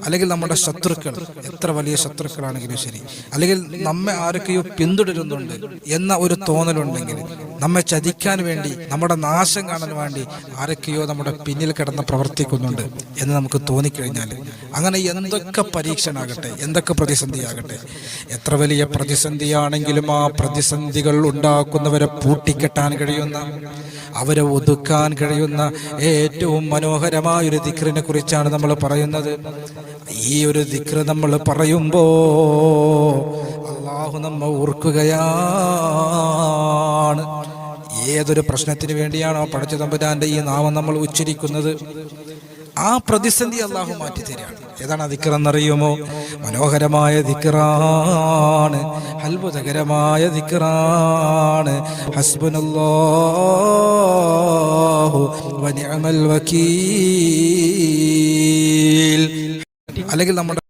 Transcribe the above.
അല്ലെങ്കിൽ നമ്മുടെ ശത്രുക്കൾ, എത്ര വലിയ ശത്രുക്കളാണെങ്കിലും ശരി, അല്ലെങ്കിൽ നമ്മെ ആരൊക്കെയോ പിന്തുടരുന്നുണ്ട് എന്ന ഒരു തോന്നലുണ്ടെങ്കിൽ, നമ്മെ ചതിക്കാൻ വേണ്ടി, നമ്മുടെ നാശം കാണാൻ വേണ്ടി ആരൊക്കെയോ നമ്മുടെ പിന്നിൽ കിടന്ന് പ്രവർത്തിക്കുന്നുണ്ട് എന്ന് നമുക്ക് തോന്നിക്കഴിഞ്ഞാൽ, അങ്ങനെ എന്തൊക്കെ പരീക്ഷണാകട്ടെ, എന്തൊക്കെ പ്രതിസന്ധിയാകട്ടെ, എത്ര വലിയ പ്രതിസന്ധിയാണെങ്കിലും ആ പ്രതിസന്ധികൾ ഉണ്ടാക്കുന്നവരെ പൂട്ടിക്കെട്ടാൻ കഴിയുന്ന, അവരെ ഒതുക്കാൻ കഴിയുന്ന ഏറ്റവും മനോഹരമായൊരു ദിക്റിനെ കുറിച്ചാണ് നമ്മൾ പറയുന്നത്. ഈ ഒരു ദിക്ർ നമ്മൾ പറയുമ്പോൾ അല്ലാഹു നമ്മെ ഓർക്കുകയാണ്. ഏതൊരു പ്രശ്നത്തിന് വേണ്ടിയാണോ പടച്ച തമ്പുരാന്റെ ഈ നാമം നമ്മൾ ഉച്ചരിക്കുന്നത്, ആ പ്രതിസന്ധി അല്ലാഹു മാറ്റി തരികയാണ്. ഏതാണ് ആ ദിക്ർ എന്നറിയുമോ? മനോഹരമായ ദിക്റാണ്, അത്ഭുതകരമായ ദിക്റാണ്. ഹസ്ബുനല്ലാഹു വനിഅമൽ വകീൽ. അല്ലെങ്കിൽ നമ്മുടെ